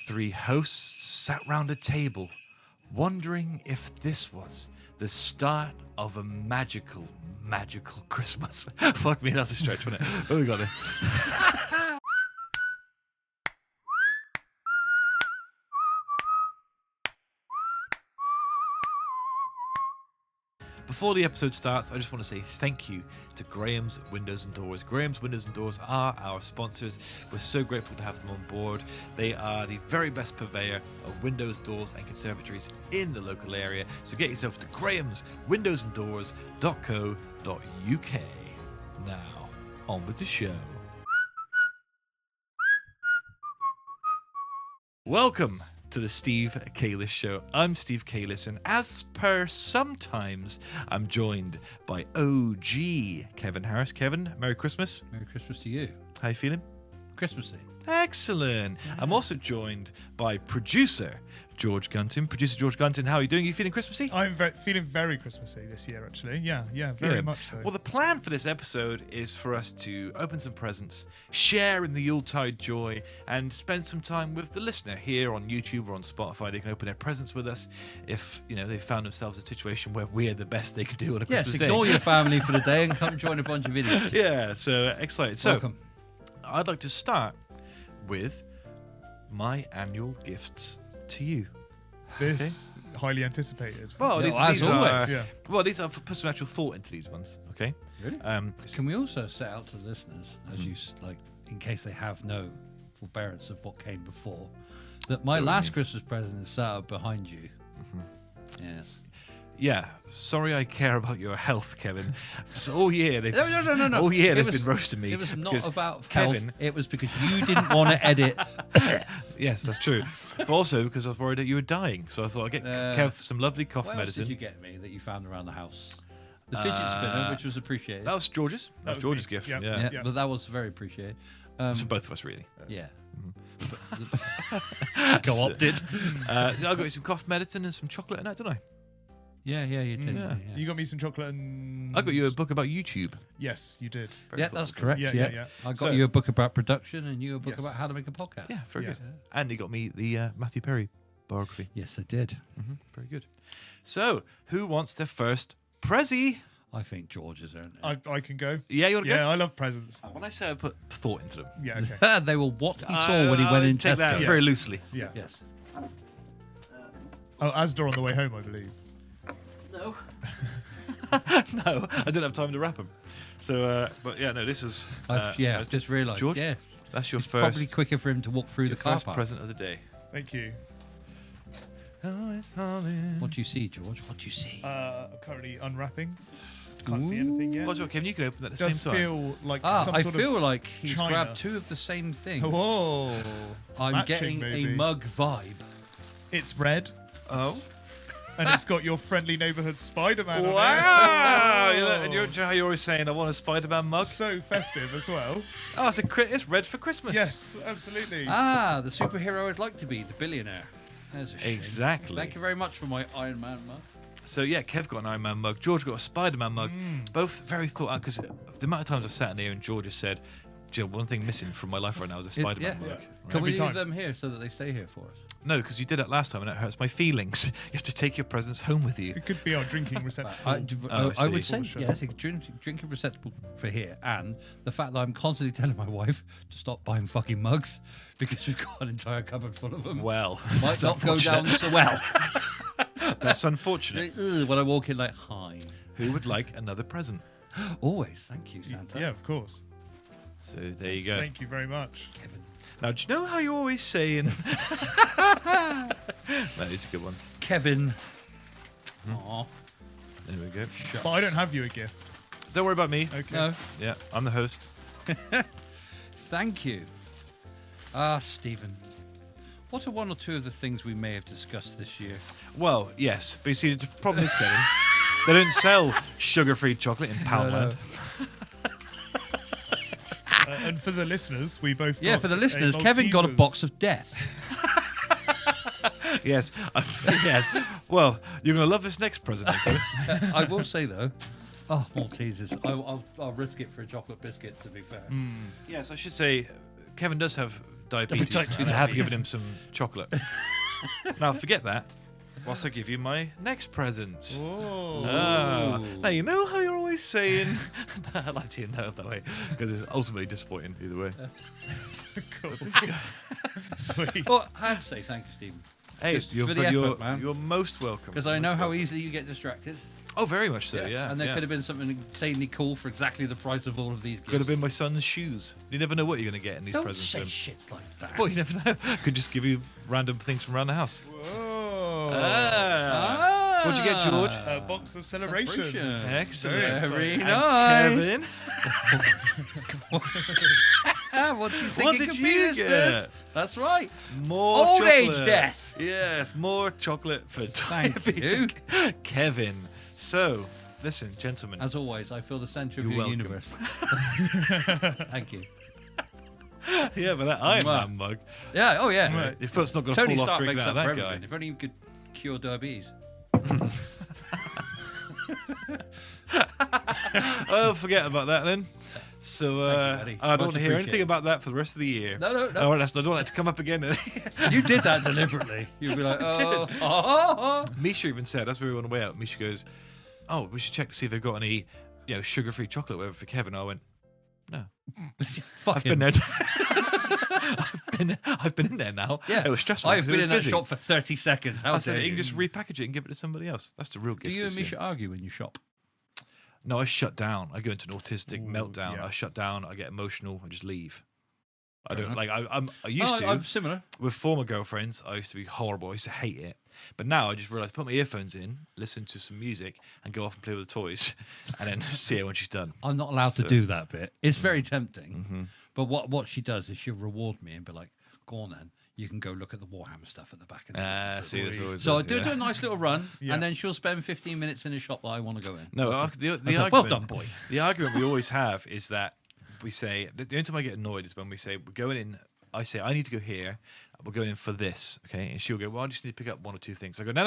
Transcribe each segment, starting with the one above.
Three hosts sat round a table, wondering if this was the start of a magical Christmas. Fuck me, that's a stretch, wasn't it? Oh, we got it. Before the episode starts, I just want to say thank you to Graham's Windows and Doors. Graham's Windows and Doors are our sponsors. We're so grateful to have them on board. They are the very best purveyor of windows, doors and conservatories in the local area. So get yourself to grahamswindowsanddoors.co.uk. Now, on with the show. Welcome to the Steve Kalish Show. I'm Steve Kalish, and as per sometimes, I'm joined by OG Kevin Harris. Kevin, Merry Christmas. Merry Christmas to you. How you feeling? Christmassy. Excellent. I'm also joined by producer George Gunton. Producer George Gunton, how are you doing? You feeling Christmassy? I'm feeling very Christmassy this year, actually. Yeah, very much so. Well, the plan for this episode is for us to open some presents, share in the Yuletide joy, and spend some time with the listener here on YouTube or on Spotify. They can open their presents with us if they found themselves in a situation where we're the best they can do on a Christmas day. Yes, ignore your family for the day and come join a bunch of idiots. Yeah, so excited. So, welcome. I'd like to start with my annual gifts to you. This highly anticipated. Well, Yeah, these as are. always. Yeah. Well, these are for put some actual thought into these ones. Okay. Really? Can we also set out to the listeners, as you in case they have no forbearance of what came before, that my last Christmas present is sat up behind you. Mm-hmm. Yes. Yeah. Sorry, I care about your health, Kevin. So all year they've No. all year they've was- been roasting me. It was not because about Kevin. health. It was because you didn't want to edit. Yes, that's true. But also because I was worried that you were dying, so I thought I'd get Kev some lovely cough What else medicine. did you get me that you found around the house? The fidget spinner, which was appreciated. That was George's. That was George's me. gift. Yep. Yeah. yeah, but that was very appreciated. It's for both of us, really. Yeah. Co-opted. So I got you some cough medicine and some chocolate and that, didn't I? Yeah, you did. Yeah. You got me some chocolate and... I got you a book about YouTube. Yes, you did. Yeah, that's correct. Yeah. I got So- you a book about production and you a book Yes. about how to make a podcast. Yeah, very Yeah. good. And you got me the Matthew Perry biography. Yes, I did. Very good. So, who wants their first Prezi? I think George is earned I can go. Yeah, you want to Yeah, I love presents. go? When I say I put thought into them, Yeah, okay. They were what he saw when he went in take that Tesco. very Yes. loosely. Yeah. Yes. Oh, Asda on the way home, I believe. No. No, I didn't have time to wrap them. So, but yeah, no, this is. I've just realised. George, Yeah. that's your It's first. probably quicker for him to walk through your the car first park. present of the day. Thank you. What do you see, George? What do you see? Currently unwrapping. Can't see anything yet. What's what, Kevin? You can open it at the Does same time. feel like some I sort feel of... like he's China. grabbed two of the same thing. Whoa. I'm Matching, getting maybe. a mug vibe. It's red, Oh. and it's got your friendly neighborhood Spider-Man on Wow! it. You know, and you're how you're always saying, I want a Spider-Man mug. So festive as well. Oh, it's red for Christmas. Yes, absolutely. The superhero I'd like to be, the billionaire. There's a shame. Exactly. Thank you very much for my Iron Man mug. So yeah, Kev got an Iron Man mug. George got a Spider-Man mug. Both very thought out because the amount of times I've sat in here and George has said, "Jill, one thing missing from my life right now is a Spider-Man mug." Yeah. Right? Can we Every leave time. them here so that they stay here for us? No, because you did it last time and it hurts my feelings. You have to take your presents home with you. It could be our drinking receptacle. I would say Sure. yes, a drinking receptacle for here, and the fact that I'm constantly telling my wife to stop buying fucking mugs because we've got an entire cupboard full of them. Well, Might that's not go unfortunate. down so well. That's unfortunate. When I walk in, like, hi. Who would like another present? Always, thank you, Santa. Yeah, of course. So there you go. Thank you very much. Kevin. Now, do you know how you're always saying? That is a good one. Kevin. Aw. There we go. But I don't have you a gift. Don't worry about me. Okay. No, Yeah, I'm the host. thank you. Stephen. What are one or two of the things we may have discussed this year? Well, yes, but you see, the problem is, Kevin, they don't sell sugar-free chocolate in Poundland. And for the listeners, we both Yeah, got for the a listeners, Kevin got a Maltesers. box of death. Yes, yes. Well, you're going to love this next present, Kevin. I will say though, Maltesers. I'll risk it for a chocolate biscuit. To be fair, Yes, I should say, Kevin does have type diabetes. 2 and I have diabetes. given him some chocolate. Now, forget that. Whilst I give you my next presents. Oh. Now, you know how you're always saying... I like to know it that way, because it's ultimately disappointing either way. Cool. Sweet. Well, I have to say thank you, Stephen. Hey, Just for the effort, man. You're most welcome. Because I know how easily you get distracted. Oh, very much so, yeah. And there yeah. could have been something insanely cool for exactly the price of all of these gifts. Could have been my son's shoes. You never know what you're going to get in these Don't presents. say then. shit like that. Well, you never know. Could just give you random things from around the house. Whoa. What'd you get, George? A box of celebrations. Celebration. Excellent. Very And nice. Kevin, What do you think What it did could you be, listeners? get? That's right. more Old chocolate. age death. Yes, more chocolate for Thank diabetic Kevin. So, listen, gentlemen. As always, I feel the centre of You're your welcome. universe. Thank you. Yeah, but that Iron Mwah. Man mug. Yeah, oh yeah. Right. Your foot's not going to Tony fall off Stark drinking makes out up of for that guy. everything. If only you could cure diabetes. Oh, forget about that then. So, Thank you, buddy. I don't Much want to hear anything appreciated. about that for the rest of the year. No. I don't want it to come up again. You did that deliberately. You'd be like, oh. Misha even said, that's where we went away out. Misha goes, oh, we should check to see if they've got any, sugar-free chocolate, whatever, for Kevin. I went, no. Fuck I've him. been there. I've been in there now. Yeah. It was stressful. I've because been it in was that busy. shop for 30 seconds. How I said, dare you you? can just repackage it and give it to somebody else. That's the real gift. Do you and this year. Misha argue when you shop? No, I shut down. I go into an autistic Ooh, meltdown. yeah. I shut down. I get emotional. I just leave. I Fair don't enough. I used to. I'm similar. With former girlfriends, I used to be horrible. I used to hate it. But now I just realised, put my earphones in, listen to some music, and go off and play with the toys, and then see her when she's done. I'm not allowed to do that bit. It's very Mm-hmm. tempting. But what she does is she'll reward me and be like, go on then. You can go look at the Warhammer stuff at the back of the office." See, that's always So I it, do yeah. a nice little run, Yeah. and then she'll spend 15 minutes in a shop that I want to go in. No, the That's argument, like, well done, boy. The argument we always have is that we say, the only time I get annoyed is when we say, we're going in, I say, I need to go here, we're going in for this, okay? And she'll go, well, I just need to pick up one or two things. I go, no.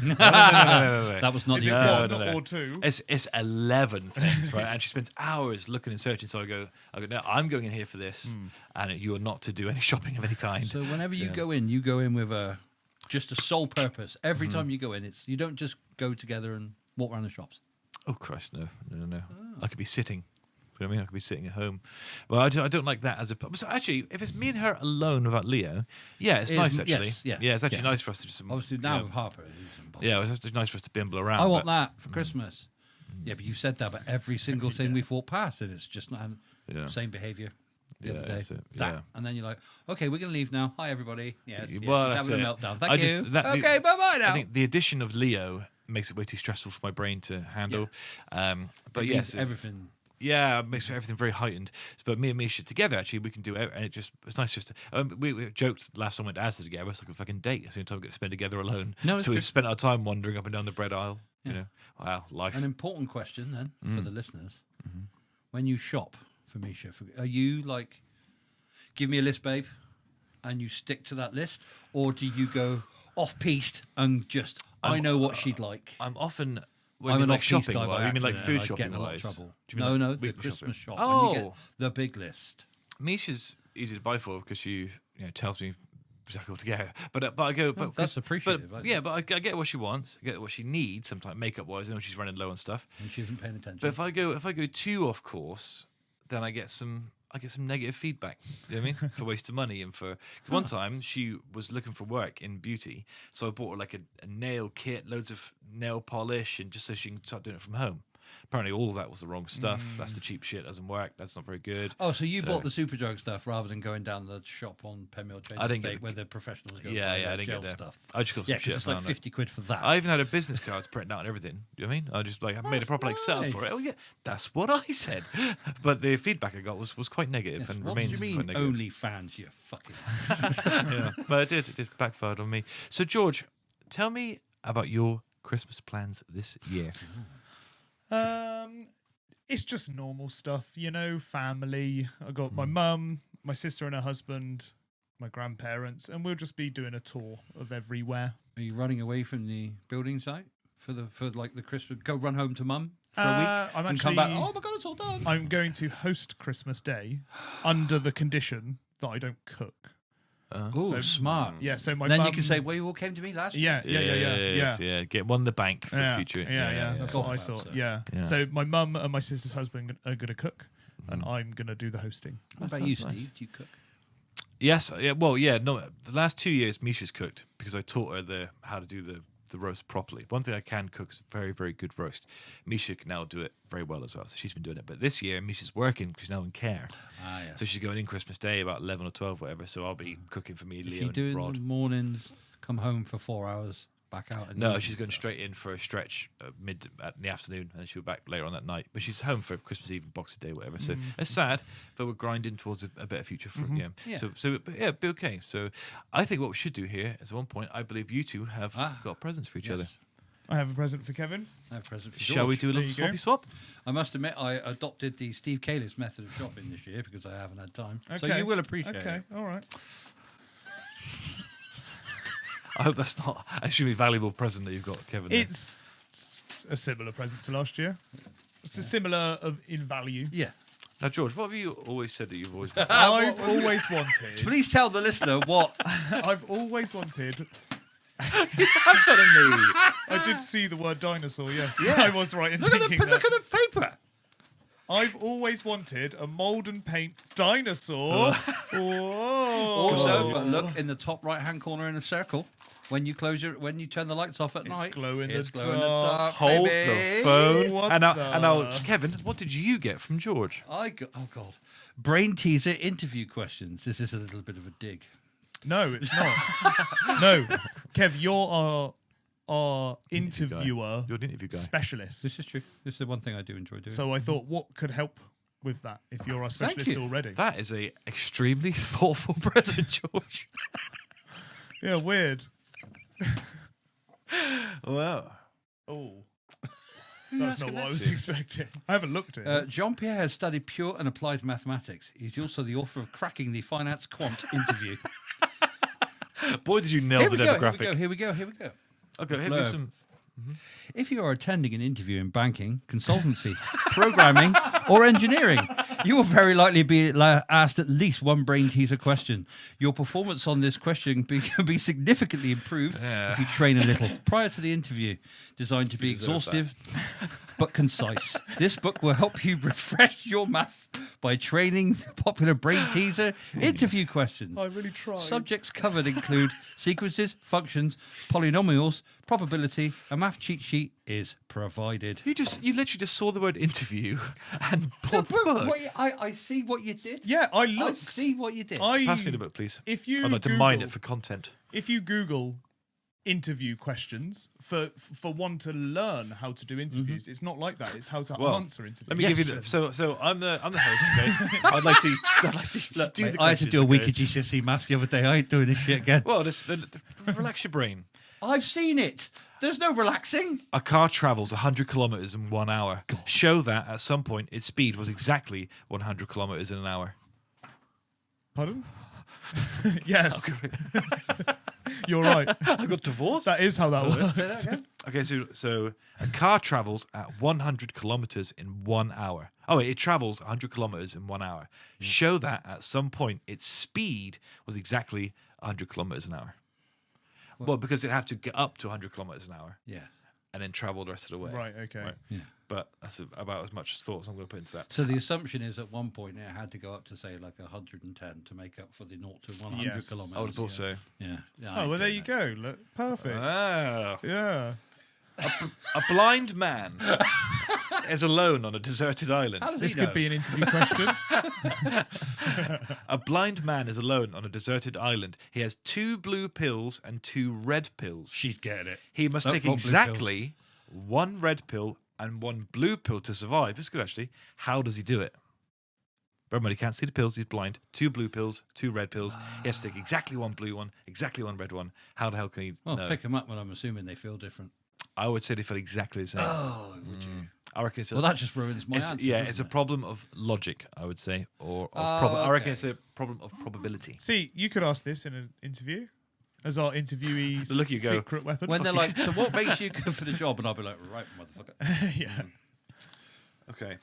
No. That was not Is the it argument. one no. or two? It's 11 things, right? And she spends hours looking and searching. So I go, no, I'm going in here for this, and you are not to do any shopping of any kind. So whenever you So- go in with just a sole purpose. Every time you go in, you don't just go together and walk around the shops. Oh Christ, no. I could be sitting. You know what I mean? I could be sitting at home. Well, I don't like that as a. So actually, if it's me and her alone without Leo, yeah, it's It nice is- actually. yes, yeah, it's actually yeah. nice for us to do some. Obviously now with Harper. it's impossible. Yeah, it's actually nice for us to bimble around. I want but- that for Christmas. Yeah, but you said that about every single thing we've walked past, and it's just not Yeah. same behaviour the Yeah, other day. that's it, That, yeah. and then you're like, okay, we're gonna leave now. Hi everybody. Yes, Well, she's that's having it. a meltdown. Thank I you. just- that- Okay, bye bye now. I think the addition of Leo makes it way too stressful for my brain to handle. But It yes, means everything. yeah, it makes everything very heightened. But me and Misha together, actually, we can do it, and it's nice just to. We joked last time we went to Asda together. It's like a fucking date. It's the only time we get to spend together alone. No, it's so we've good. spent our time wandering up and down the bread aisle. Yeah. You know, wow, life. An important question then for the listeners: Mm-hmm. when you shop for Misha, are you like, give me a list, babe, and you stick to that list, or do you go off piste and just I know what she'd like? I'm often. I'm When you an like off-piste shopping, guy by you mean like accident, food and I shopping get in a lot of wise? trouble. Do you mean No, like the weekly Christmas shopping? shop. When you get Oh, the big list. Misha's easy to buy for because she tells me exactly what to get her. But I go, but that's appreciative, But I yeah, but I get what she wants, I get what she needs. Sometimes makeup wise, I know she's running low on stuff. And she isn't paying attention. But if I go too off course, then I get some negative feedback. You know what I mean? For waste of money and for 'cause one time she was looking for work in beauty, so I bought her like a nail kit, loads of nail polish, and just so she can start doing it from home. Apparently, all of that was the wrong stuff. That's the cheap shit. Doesn't work. That's not very good. Oh, so you So- bought the Superdrug stuff rather than going down the shop on Penmill Train I didn't Estate get- where the professionals go Yeah, buy yeah, their I didn't gel get there. stuff. I just got some Yeah, shit. because it's like found it. 50 quid for that. I even had a business card printed out and everything. Do you know what I mean? I just I made a proper setup for it. nice. Oh yeah, that's what I said. But the feedback I got was quite negative Yes, and what do remains you mean quite negative. only fans, you fucking... Yeah, but it did backfired on me. So George, tell me about your Christmas plans this year. It's just normal stuff, family. I got my mum, my sister and her husband, my grandparents, and we'll just be doing a tour of everywhere. Are you running away from the building site for like the Christmas? Go run home to mum? for a week I'm and come back? actually- Oh my god, it's all done. I'm going to host Christmas Day under the condition that I don't cook. Oh, so- smart. Yeah, so my Then mum, you can say, well, you all came to me last year. Yeah. Get one in the bank for the Yeah, future. yeah. That's what I Thought thought. about Yeah. Yeah. So my mum and my sister's husband are going to cook, and I'm going to do the hosting. What That about you, sounds nice. Steve? Do you cook? Yes. Yeah. Well, yeah. No. The last 2 years, Misha's cooked because I taught her how to do the roast properly. One thing I can cook is very, very good roast. Misha can now do it very well as well. So she's been doing it. But this year, Misha's working because she's now in care. Ah, yeah. So she's going in Christmas Day about 11 or 12, whatever. So I'll be cooking for me, If Leo, you and do in Rod. the mornings, come home for 4 hours, back out. in the No, evening. she's going straight in for a stretch in the afternoon, and she'll be back later on that night. But she's home for Christmas Eve and Boxing Day, whatever. So it's sad, but we're grinding towards a better future for yeah. Yeah. So but yeah, be okay. So I think what we should do here is at one point, I believe you two have got presents for each other. Yes. I have a present for Kevin. I have a present for Shall we George. do a little There you go. swappy swap? I must admit, I adopted the Steve Calis method of shopping this year because I haven't had time. So Okay. you will appreciate Okay, it. all right. I hope that's not an extremely valuable present that you've got, Kevin. there. It's a similar present to last year. It's a similar in value. Yeah. Now, George, what have you always said that you've always wanted? I've always wanted. Please tell the listener what. I've always wanted. telling me. I did see the word dinosaur. Yes, Yeah. I was right in Look at thinking the that. look at the paper. I've always wanted a mould and paint dinosaur. Whoa. Also, but look in the top right-hand corner in a circle. When you turn the lights off at night, glow in it's the glow in the dark. dark. Hold baby. the phone. What And now, the- Kevin, what did you get from George? Oh god, brain teaser interview questions. This is a little bit of a dig. No, it's not. No, Kev, you're our interviewer You're an interview guy. specialist. This is true. This is the one thing I do enjoy doing. So I thought, what could help with that if you're our specialist you. already? That is a extremely thoughtful present, George. Yeah, weird. Wow. Oh. That's not what I was expecting. I haven't looked at it. Jean-Pierre has studied pure and applied mathematics. He's also the author of Cracking the Finance Quant Interview. Boy, did you nail the demographic. Here we go. Okay, hit me Blurb. some. If you are attending an interview in banking, consultancy, programming, or engineering, you will very likely be asked at least one brain teaser question. Your performance on this question can be significantly improved if you train a little prior to the interview. Designed to be exhaustive but concise. This book will help you refresh your math by training the popular brain teaser interview questions. I really tried. Subjects covered include sequences, functions, polynomials, probability. A math cheat sheet is provided. You literally just saw the word interview and pulled the book. I see what you did. Yeah, I I looked. see what you did. Pass me the book, please. If you I'd like to Google, mine it for content. If you Google interview questions for one to learn how to do interviews, it's not like that. It's how to Well, answer interviews. Let me give you the, so I'm the host today. I'd like to look, do the I had to questions, do a week okay? of GCSE maths the other day. I ain't doing this shit again. Well, relax your brain. I've seen it. There's no relaxing. A car travels 100 kilometers in 1 hour. Show that at some point its speed was exactly 100 kilometers in an hour. Pardon? Yes. You're right. I got divorced. That is how that works. Say that again. Okay, so a car travels at 100 kilometers in 1 hour. Oh, it travels 100 kilometers in 1 hour. Show that at some point its speed was exactly 100 kilometers an hour. Well, because it'd have to get up to 100 kilometers an hour Yeah. and then travel the rest of the way. Right, okay. Right. Yeah. But that's about as much thoughts I'm going to put into that. So the assumption is at one point it had to go up to say like 110 to make up for the 0 to 100 Yes. kilometers. I would have thought so. Yeah. Oh, well, there you go. Look, perfect. Ah. Yeah. A blind man is alone on a deserted island. This could be an interview question. A blind man is alone on a deserted island. He has 2 blue pills and 2 red pills. She's getting it. He must Not take blue exactly 1 red pill and 1 blue pill to survive. This is good, actually. How does he do it? Remember, he can't see the pills. He's blind. 2 blue pills, 2 red pills. He has to take exactly 1 blue one, exactly 1 red one. How the hell can he Well, know? pick them up when I'm assuming they feel different. I would say they feel exactly the same. Oh, would you? I reckon it's a, Well, that just ruins my it's, answer. yeah, doesn't it's a it? problem of logic, I would say, or of Oh, I reckon okay. it's a problem of probability. See, you could ask this in an interview as our interviewee's Look, you go. secret weapon. When they're like, so what makes you good for the job? And I'll be like, right, motherfucker. yeah. Okay.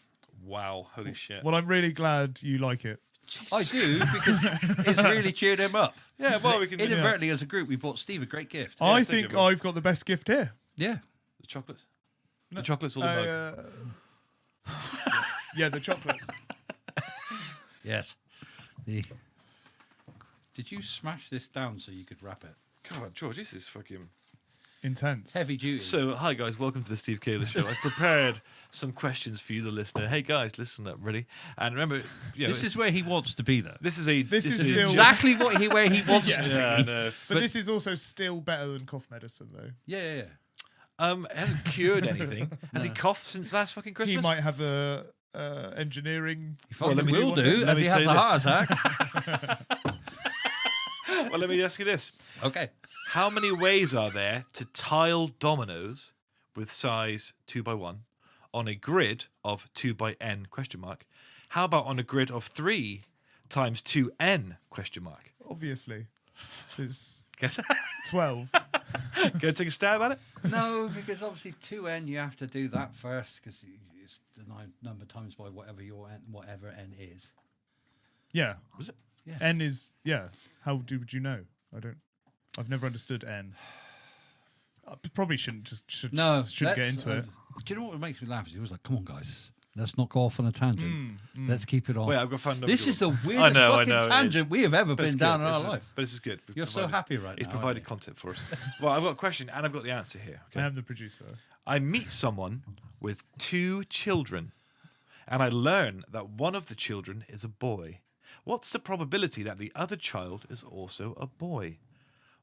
Wow. Holy shit. Well, I'm really glad you like it. I do, because it's really cheered him up. Yeah, well, we can... Inadvertently, as a group, we bought Steve a great gift. I thank think you. I've got the best gift here. Yeah. The chocolates? The chocolates or the mug? Yeah, the chocolate. Yes. Did you smash this down so you could wrap it? God, George, this is fucking... Intense. Heavy duty. So, hi guys, welcome to the Steve Kaler Show. I've prepared some questions for you, the listener. Hey guys, listen up, ready? And remember, this is where he wants to be, though. This is a... This is still- Exactly where he wants to be. Yeah, I know. But this is also still better than cough medicine, though. Yeah. It hasn't cured anything. Has he coughed since last fucking Christmas? He might have a engineering. He fucking let me- will do let if me he tell has you a this. heart attack. Well, let me ask you this. Okay. How many ways are there to tile dominoes with size 2x1 on a grid of 2x(n)? How about on a grid of 3 times 2n? Obviously, it's Get 12. Go take a stab at it. No, because obviously 2n, you have to do that first, because it's the number times by whatever n is. Yeah. Was it? Yeah. N is How would you know? I've never understood N. I probably shouldn't shouldn't get into it. Do you know what makes me laugh? Is he was like, "Come on, guys, let's not go off on a tangent. Let's keep it on." Wait, I've got found This is the weirdest I know, fucking tangent we have ever But it's been down good. in our This is- life. But this is good. We've You're so provided- happy right It's now. provided aren't content for us. Well, I've got a question and I've got the answer here. I Okay. am the producer. I meet someone with 2 children, and I learn that one of the children is a boy. What's the probability that the other child is also a boy?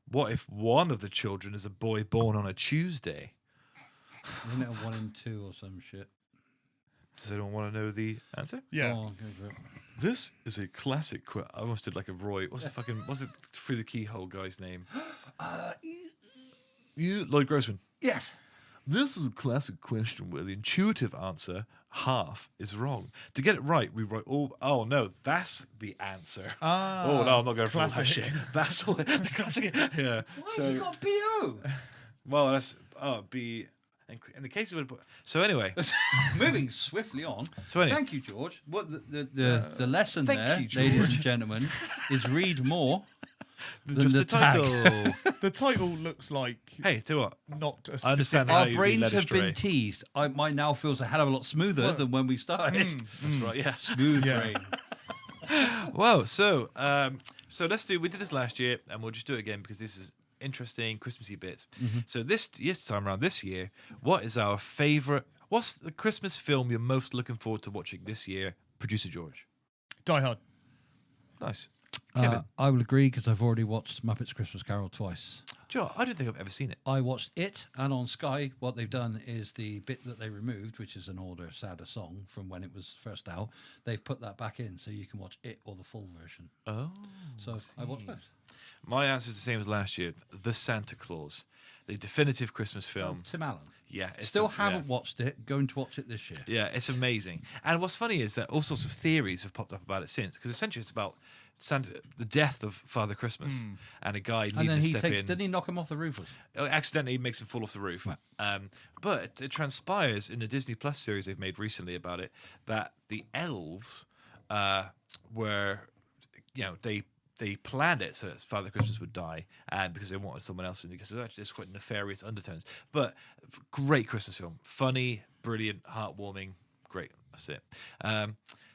What if one of the children is a boy born on a Tuesday? you? Isn't it a 1 in 2 or some shit? Does anyone want to know the answer? Yeah. Go on, go for it. This is a classic I almost did like a Roy. What's it through the keyhole guy's name? Lloyd Grossman. Yes. This is a classic question where the intuitive answer, half, is wrong. To get it right, we write oh no, that's the answer. Oh no, I'm not going for all that classic. shit. That's all the classic. Yeah. Why have you got BO? Well, that's B. In the case of it. So anyway. Moving swiftly on. So anyway. Thank you, George. What the lesson thank there, you, ladies George. and gentlemen, is read more than Just the the tag. title. The title looks like Hey, tell you what. not a I understand specific. how Our you've been brains led have been astray. teased. Mine now feels a hell of a lot smoother than when we started. That's right. Yeah. Smooth Yeah. brain. Well, so let's do. We did this last year, and we'll just do it again because this is interesting Christmassy bits. So this time around this year, what is our favorite? What's the Christmas film you're most looking forward to watching this year? Producer George. Die Hard. Nice. Kevin. I will agree because I've already watched Muppets Christmas Carol twice. Joe, I don't think I've ever seen it. I watched it, and on Sky, what they've done is the bit that they removed, which is an older, sadder song from when it was first out, they've put that back in so you can watch it or the full version. Oh. So I watched both. My answer is the same as last year. The Santa Claus, the definitive Christmas film. Tim Allen. Yeah. It's Still the- haven't watched it. Going to watch it this year. Yeah, it's amazing. And what's funny is that all sorts of theories have popped up about it since, because essentially it's about Santa, the death of Father Christmas, and a guy And needing then to he step takes. in. Didn't he knock him off the roof? Accidentally makes him fall off the roof. Right. But it transpires in the Disney Plus series they've made recently about it that the elves were, they planned it so that Father Christmas would die, and because they wanted someone else in, because there's quite nefarious undertones. But great Christmas film, funny, brilliant, heartwarming, great. That's it.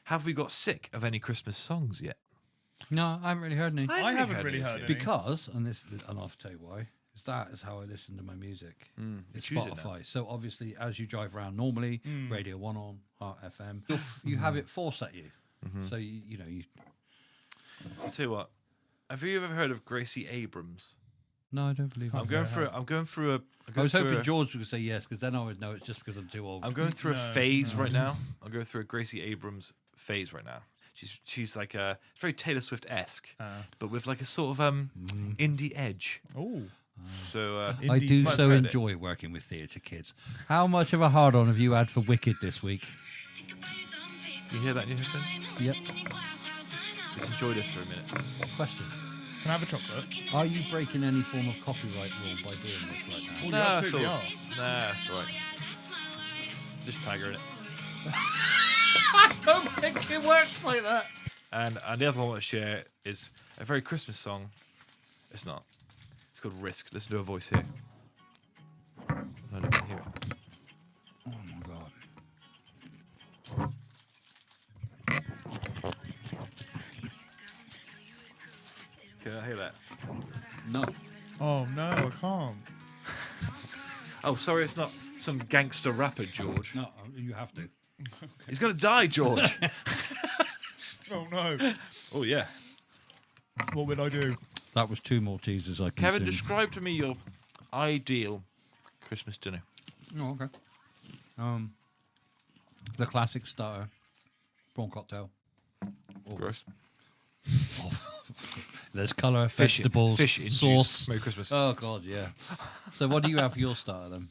Have we got sick of any Christmas songs yet? No, I haven't really heard any. I haven't really heard any. any. Because, and I'll tell you why. Is that is how I listen to my music. It's choose it now. Spotify. So obviously, as you drive around normally, Radio 1 on, Heart FM, you have it force at you. So you know you. I'll tell you what. Have you ever heard of Gracie Abrams? No, I don't believe. I'm going through a. I was hoping George would say yes, because then I would know it's just because I'm too old. I'm going through a No, phase right now. I'm going through a Gracie Abrams phase right now. She's like it's very Taylor Swift-esque, but with like a sort of indie edge. Oh. So I Indie do type so credit. enjoy working with theatre kids. How much of a hard-on have you had for Wicked this week? you hear that in your headphones? Yep. Just enjoy this for a minute. Question. Can I have a chocolate? Are you breaking any form of copyright rule by doing this right now? Oh, you Nah, absolutely so- are. Nah, that's all right. Just tiger in it. I don't think it works like that. And the other one I want to share is a very Christmas song. It's not. It's called Risk. Listen to her voice here. No, I don't hear it. Oh my god. Can I hear that? No. Oh no, I can't. Oh, sorry, it's not some gangster rapper, George. No, you have to. He's going to die, George. Oh no. Oh, yeah. What would I do? That was 2 more teasers I Kevin, consumed. describe to me your ideal Christmas dinner. Oh, okay. The classic starter, prawn cocktail. Gross. There's colour, Fish, vegetables, fish in sauce. juice. Merry Christmas. Oh god, yeah. So what do you have for your starter then?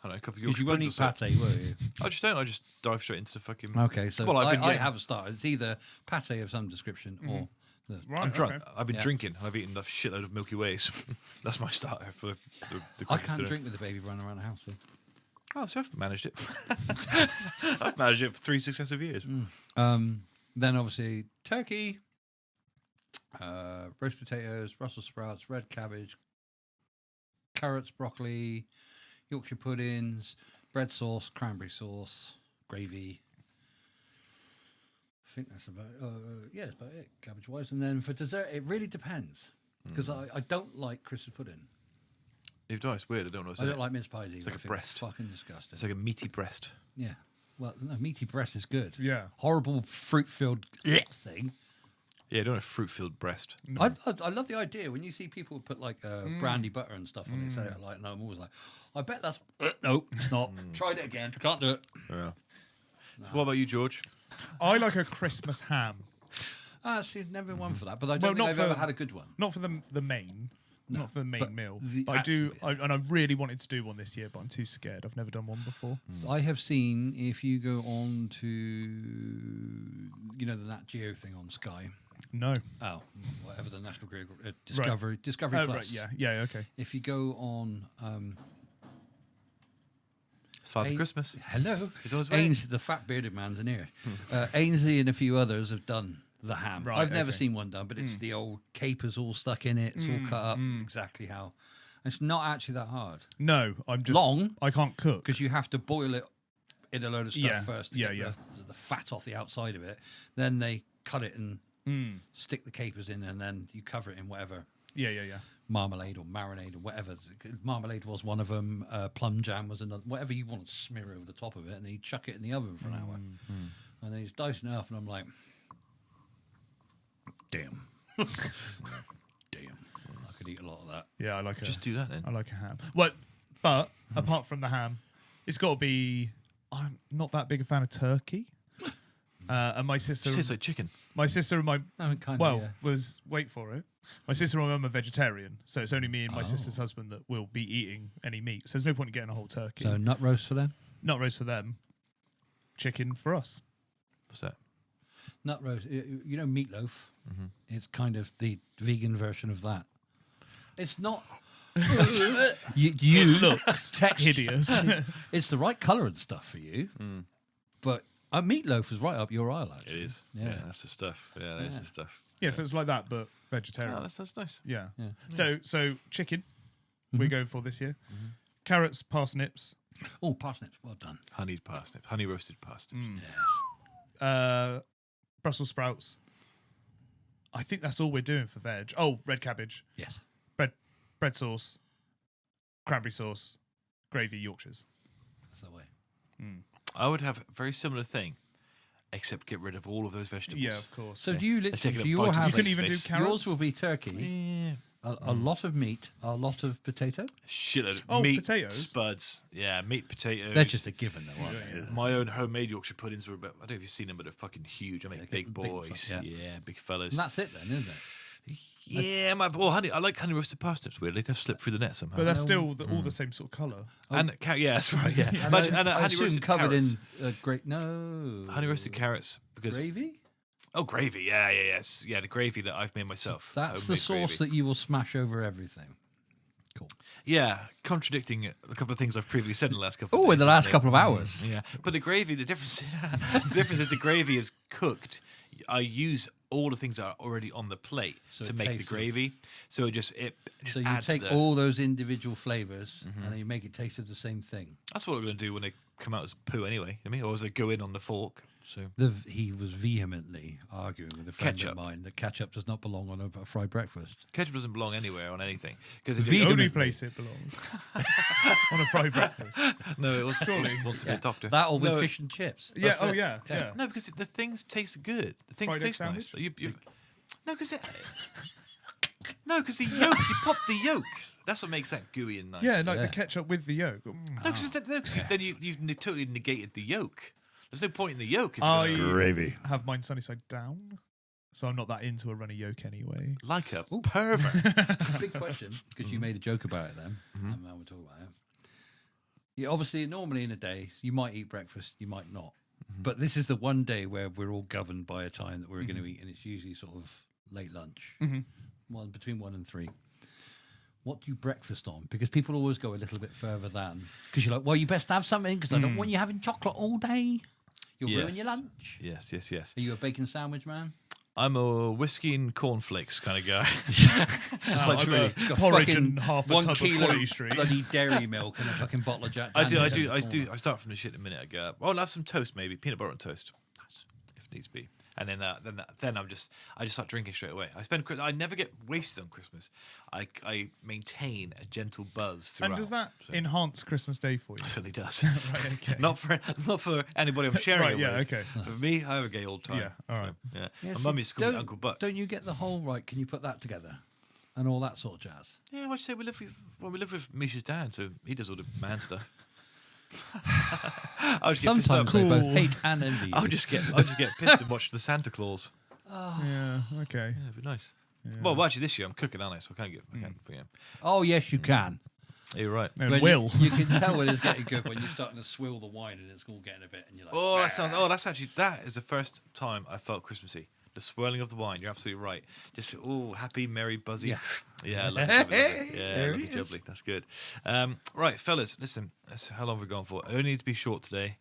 I don't know, a couple of Because Yorkshire you won't puddings eat or something. pate, will you? I just don't. I just dive straight into the fucking... Okay, so Well, I've been I getting- have a starter. It's either pate of some description or the Right, I'm drunk. okay. I've been Yeah. drinking. I've eaten a shitload of Milky Ways. That's my starter for the I Christmas can't dinner. drink with the baby running around the house. So. Oh, so I've managed it. I've managed it for 3 successive years. Then obviously turkey, roast potatoes, Brussels sprouts, red cabbage, carrots, broccoli, Yorkshire puddings, bread sauce, cranberry sauce, gravy. I think that's about that's about it, cabbage wise. And then for dessert, it really depends because I don't like Christmas pudding. You've done it's weird. I don't know what's I in don't it. like mince pies either. like I a think breast. It's fucking disgusting. It's like a meaty breast. Yeah. Well, no, meaty breast is good. Yeah. Horrible fruit-filled thing. Yeah, I don't have fruit-filled breast. I love the idea when you see people put like brandy butter and stuff on it. Say it like, no, I'm always like, I bet that's no, it's not. Tried it again, can't do it. Yeah. So what about you, George? I like a Christmas ham. See, never been one for that, but I don't Well, think not I've for- ever had a good one. Not for the main. Not for the main but meal. the But I do, actual bit. and I really wanted to do one this year, but I'm too scared. I've never done one before. I have seen if you go on to the Nat Geo thing on Sky. No. Oh, whatever the National Discovery Plus. Right, yeah, okay. If you go on, Father Christmas. Hello, He's on his way. Ainsley, the fat bearded man's in here. Ainsley and a few others have done the ham. Right, I've never okay. seen one done, but it's the old capers all stuck in it. It's all cut up exactly how. It's not actually that hard No, I'm just Long? I can't cook. because you have to boil it in a load of stuff Yeah, first to yeah, get the fat off the outside of it. Then they cut it and stick the capers in, and then you cover it in whatever Yeah. marmalade or marinade or whatever. Marmalade was one of them. Plum jam was another. Whatever you want to smear over the top of it, and then you chuck it in the oven for an hour, and then he's dicing it up, and I'm like, damn, damn, I could eat a lot of that. Yeah, I like Just do that then. I like a ham. But apart from the ham, it's got to be. I'm not that big a fan of turkey. And my sister, It tastes like chicken. my sister and my I mean, kind well of. Yeah. was wait for it. My sister and my mum are vegetarian, so it's only me and my sister's husband that will be eating any meat. So there's no point in getting a whole turkey. So nut roast for them. Not roast for them, chicken for us. What's that? Nut roast. Meatloaf. It's kind of the vegan version of that. It's not. you Looks hideous. It's the right colour and stuff for you, but a meatloaf is right up your aisle. It Actually, is. Yeah. Yeah, that's the stuff. Yeah, that is the stuff. Yeah, so it's like that, but vegetarian. Oh, that's nice. Yeah. Yeah. So chicken, we're going for this year. Carrots, parsnips, Oh, parsnips, well done. Honeyed parsnips. Honey roasted parsnips. Yes. Brussels sprouts. I think that's all we're doing for veg. Oh, red cabbage, Yes. bread sauce, cranberry sauce, gravy, Yorkshires. That's the way. I would have a very similar thing, except get rid of all of those vegetables. Yeah, of course. So do you taking literally, up for your vital have You can even do space. carrots. yours will be turkey, Yeah. a lot of meat, a lot of potato. Shitload of Oh, meat, potatoes? spuds. Yeah, meat, potatoes. They're just a given though, aren't they? My own homemade Yorkshire puddings were about, I don't know if you've seen them, but they're fucking huge. I mean, big big boys. fu- yeah. Yeah, big fellas. And that's it then, isn't it? Yeah, I like honey roasted parsnips, weirdly. They've slipped through the net somehow. But that's still all the same sort of colour. And yeah, that's right, yeah. Imagine, and I honey assume roasted covered carrots. in great no Honey roasted carrots. Because gravy. Oh, gravy. Yeah. Yeah, the gravy that I've made myself. That's the Homemade sauce gravy. that you will smash over everything. Cool. Yeah, contradicting a couple of things I've previously said in the last couple of Oh, days. in the last isn't it? couple of hours. Yeah, but the gravy, the difference, the difference is the gravy is cooked. I use all the things that are already on the plate So to it make the tastes gravy. So it just So you adds take the, all those individual flavors and then you make it taste of the same thing. That's what we're going to do when they come out as poo anyway. I mean, or as they go in on the fork. So He was vehemently arguing with a friend Ketchup. of mine that ketchup does not belong on a fried breakfast. ketchup doesn't belong anywhere on anything because The only Vehemently. place it belongs on a fried breakfast. no, it wants Surely. to be a doctor. That or with No, fish and chips. Yeah. That's Oh it. yeah. Yeah. No, because the things taste good. The things Fried egg taste nice. sandwich? No, because no, because the yolk. You pop the yolk. That's what makes that gooey and nice. Yeah, like Yeah. the ketchup with the yolk. No, because then you've totally negated the yolk. There's no point in the yolk. If I you're gonna- Gravy. have mine sunny side down, so I'm not that into a runny yolk anyway. like a pervert. Big question, because you made a joke about it then, and now we're talking about it. Yeah, obviously, normally in a day, you might eat breakfast, you might not. But this is the one day where we're all governed by a time that we're going to eat, and it's usually sort of late lunch, between 1 and 3. What do you breakfast on? Because people always go a little bit further than. Because you're like, well, you best have something because I don't want you having chocolate all day. You'll ruin your lunch. Yes, yes, yes. Are you a bacon sandwich man? I'm a whiskey and cornflakes kind of guy. I've really- got Got porridge fucking and half a 1 tub of kilo Quality Street. bloody dairy milk and a fucking bottle of Jack I do. Daniels in the corner. I start from the shit in a minute. I go, oh, I'll have some toast, maybe peanut butter and toast, if needs be. And then I just start drinking straight away. I never get wasted on Christmas. I maintain a gentle buzz throughout. And does that So- enhance Christmas Day for you? It certainly does. Right, okay. not for anybody I'm sharing Right, it yeah, with. okay. For me, I have a gay old time. Yeah, all right. So, yeah. Yeah, My so mummy's called me Uncle Buck. Don't you get the whole right? Can you put that together and all that sort of jazz? Yeah, what'd you say? We live with Misha's dad, so he does all the man stuff. I just get pissed Sometimes up. they both Cool. hate and envy. You. I'll just get pissed and watch the Santa Claus. Yeah, okay. Yeah, it'd be nice. Well, actually, this year I'm cooking, aren't I? So I can't. Yeah. Oh yes, you can. You're right. And When Will. you can tell when it's getting good when you're starting to swill the wine and it's all getting a bit, and you're like, Oh, that is the first time I felt Christmassy. The swirling of the wine. You're absolutely right. Just happy, merry, buzzy. Yeah. Yeah, I love it. Yeah, There lovely it is. jubbly. That's good. Right, fellas, listen. How long have we gone for? I only need to be short today.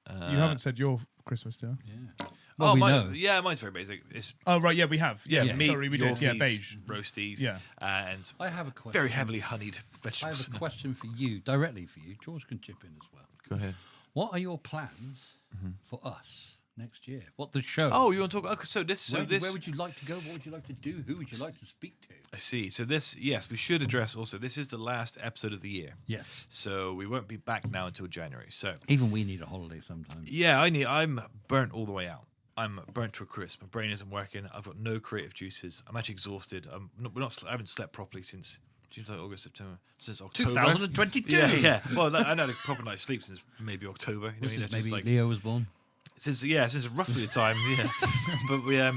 You haven't said your Christmas dinner. yeah. Well, we know. Yeah, mine's very basic. It's Oh, right, yeah, we have. Yeah, Yeah. meat, sorry, we did. Yeah, Yorkies, beige. roasties, Yeah. and I have a question. very heavily honeyed I vegetables. have a question for you, directly for you. George can chip in as well. Go ahead. What are your plans for us next year? What the show? Oh, you want to talk? Okay, where would you like to go? What would you like to do? Who would you like to speak to? I see. So yes, we should address also. This is the last episode of the year, Yes. so we won't be back now until January. So Even we need a holiday sometimes. yeah, I'm burnt all the way out. I'm burnt to a crisp. My brain isn't working. I've got no creative juices. I'm actually exhausted. I haven't slept properly since June, July, August, September, since October. 2022. Yeah. Well, I know the proper night's sleep since maybe October. You know, Which is that's maybe just like Leo was born. since roughly the time. Yeah,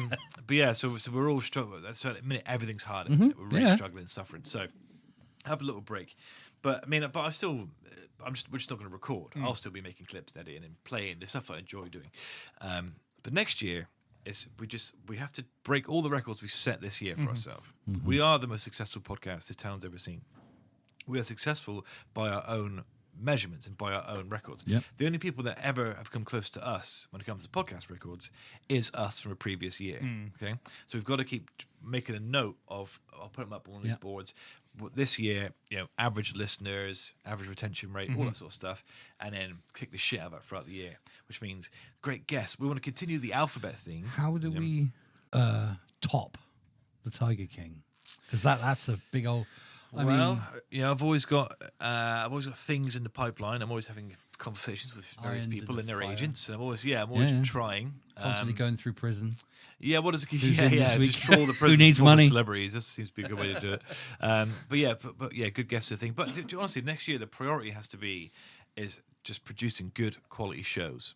but yeah. So we're all struggling. So at the minute, everything's hard. We're really struggling, suffering. So have a little break. But I mean, we're just not going to record. I'll still be making clips, editing, and playing the stuff I enjoy doing. But next year we have to break all the records we set this year for ourselves. We are the most successful podcast this town's ever seen. We are successful by our own measurements and by our own records. Yep. The only people that ever have come close to us when it comes to podcast records is us from a previous year. Okay, so we've got to keep making a note of. I'll put them up on one of these Yep. boards. This year, average listeners, average retention rate, all that sort of stuff, and then kick the shit out of it throughout the year, which means great guests. We want to continue the alphabet thing. How do we top the Tiger King? Because that's a big old. I mean, I've always got things in the pipeline. I'm always having conversations with various Irons in people the and their fire. agents, and I'm always Yeah. trying. constantly going through prison. Yeah, what is it? in this Yeah, week? just troll the prisons. needs full of money? Celebrities. This seems to be a good way to do it. But yeah, good guess of thing. But honestly, next year the priority has to be is just producing good quality shows.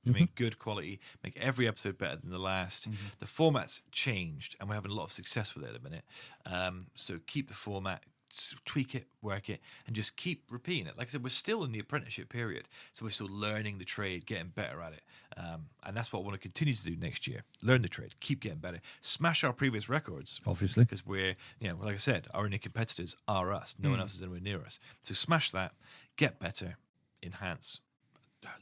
I mean, good quality, make every episode better than the last. The format's changed, and we're having a lot of success with it at the minute. So keep the format, tweak it, work it, and just keep repeating it. Like I said, we're still in the apprenticeship period, so we're still learning the trade, getting better at it. And that's what I want to continue to do next year. Learn the trade, keep getting better, smash our previous records. Obviously. Because we're, like I said, our only competitors are us. No one else is anywhere near us. So smash that, get better, enhance,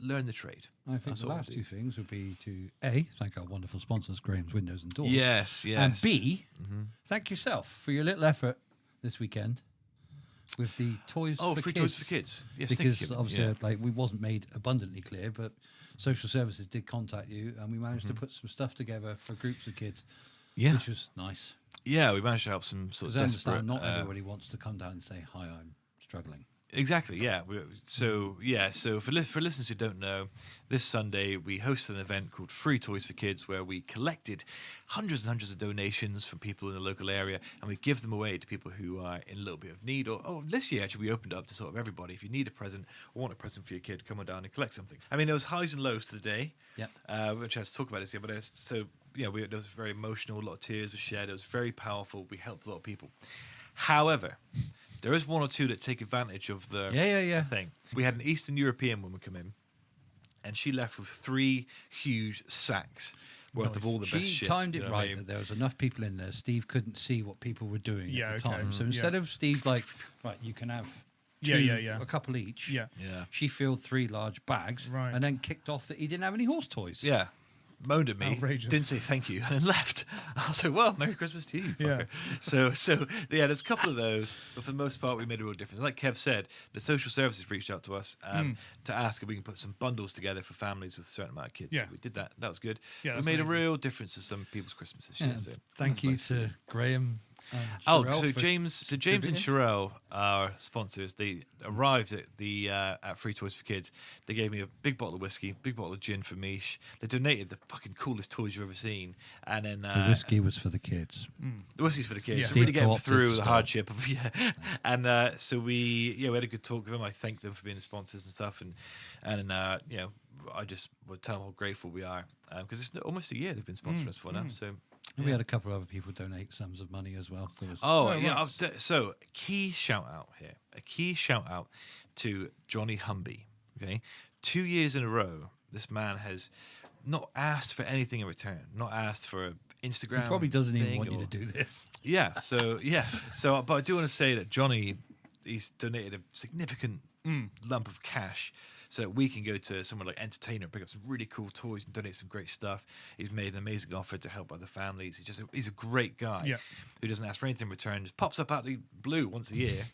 learn the trade. I think That's the all last we'll do. two things would be to A, thank our wonderful sponsors, Graham's Windows and Doors. Yes. And B, thank yourself for your little effort this weekend with the toys for free kids. toys for kids. Yes, because thank you. obviously, Yeah. like, we wasn't made abundantly clear, but social services did contact you, and we managed to put some stuff together for groups of kids, Yeah. which was nice. Yeah, we managed to help some sort Because of I desperate. understand not everybody wants to come down and say, hi, I'm struggling. Exactly. Yeah. So for listeners who don't know, this Sunday we hosted an event called Free Toys for Kids, where we collected hundreds and hundreds of donations from people in the local area, and we give them away to people who are in a little bit of need. Or this year actually we opened it up to sort of everybody. If you need a present or want a present for your kid, come on down and collect something. I mean, there was highs and lows to the day. Yep. Which I had to talk about this year, but it was very emotional. A lot of tears were shed. It was very powerful. We helped a lot of people. However, there is one or two that take advantage of the thing. We had an Eastern European woman come in, and she left with 3 huge sacks worth of all the best She shit. timed you it know what I right mean? that there was enough people in there. Steve couldn't see what people were doing Yeah, at the okay. time. So Yeah. instead of Steve like, right, you can have Yeah. a couple each. Yeah. Yeah. She filled 3 large bags Right. and then kicked off that he didn't have any horse toys. Yeah. Moaned at me, Outrageous. didn't say thank you, and then left. I was like, well, Merry Christmas to you, Yeah. fucker. So there's a couple of those, but for the most part, we made a real difference. Like Kev said, the social services reached out to us to ask if we can put some bundles together for families with a certain amount of kids. Yeah. So we did that. That was good. Yeah, we that's made a amazing. real difference to some people's Christmas this year. Yeah, So thank that's you nice. to Graham. And Oh, Sherelle so for James and contributing. Sherelle, our sponsors, they arrived at the at Free Toys for Kids. They gave me a big bottle of whiskey, big bottle of gin for Mish. They donated the fucking coolest toys you've ever seen, and then The whiskey was for the kids. the whiskey's for the kids. Yeah. To really Steve get them co-opted through the stuff. hardship of and so we had a good talk with them. I thanked them for being the sponsors and stuff, and I just would tell them how grateful we are because it's almost a year they've been sponsoring us for now. So. And we had a couple of other people donate sums of money as well. There was, Oh, Oh, yeah. right. So, a key shout out here. A key shout out to Johnny Humby. Okay. 2 years in a row, this man has not asked for anything in return, not asked for Instagram. he probably doesn't even thing want you or- to do this. Yeah. So, but I do want to say that Johnny, he's donated a significant lump of cash so that we can go to somewhere like Entertainer and pick up some really cool toys and donate some great stuff. He's made an amazing offer to help other families. He's a great guy Yeah. who doesn't ask for anything in return, just pops up out of the blue once a year.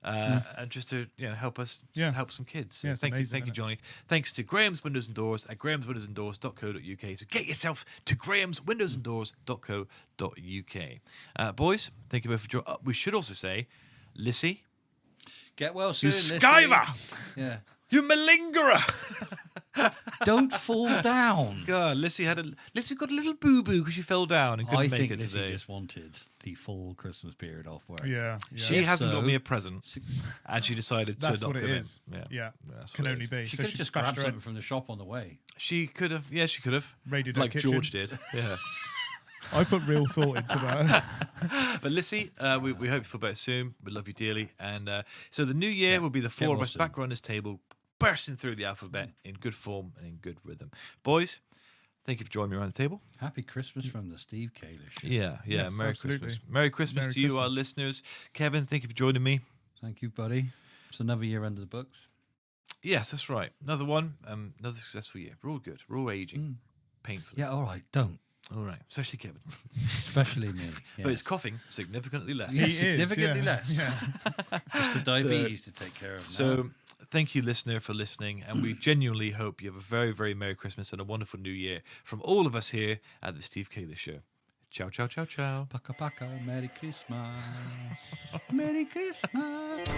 And just to help us help some kids. So Yeah, it's thank amazing, you, isn't it? Johnny. Thanks to Graham's Windows and Doors at grahamswindowsanddoors.co.uk. So get yourself to grahamswindowsanddoors.co.uk. Boys, thank you both for joining. We should also say, Lissy, Get well soon, you Lissy. skiver, Yeah. you malingerer. Don't fall down. God, Lissy got a little boo boo because she fell down and couldn't I make think it Lissy today. just wanted the full Christmas period off work. Yeah. She If hasn't so- got me a present, and she decided That's to not what it come is. in. Yeah. That's Can what it only is. be. She So could have just bashed grabbed her in. something from the shop on the way. She could have. Yeah, she could have. Raided her like kitchen. George did. Yeah. I put real thought into that. But Lissy, we hope you feel better soon. We love you dearly. And so the new year will be the 4 of well us soon. back around this table, bursting through the alphabet in good form and in good rhythm. Boys, thank you for joining me around the table. Happy Christmas from the Steve Kalish Show. Yeah. Yes, Merry absolutely. Christmas. Merry Christmas Merry to you, our Christmas. listeners. Kevin, thank you for joining me. Thank you, buddy. It's another year under the books. Yes, that's right. Another one. Another successful year. We're all good. We're all aging. Painfully. Yeah, all right. Don't. All right. Especially Kevin. Especially me. But it's coughing significantly less. He Yeah, is, significantly yeah. less. Yeah. Just the diabetes to take care of now. So, thank you, listener, for listening. And we genuinely hope you have a very, very Merry Christmas and a wonderful New Year from all of us here at the Steve Kalish Show. Ciao, ciao, ciao, ciao. Paka paka, Merry Christmas. Merry Christmas.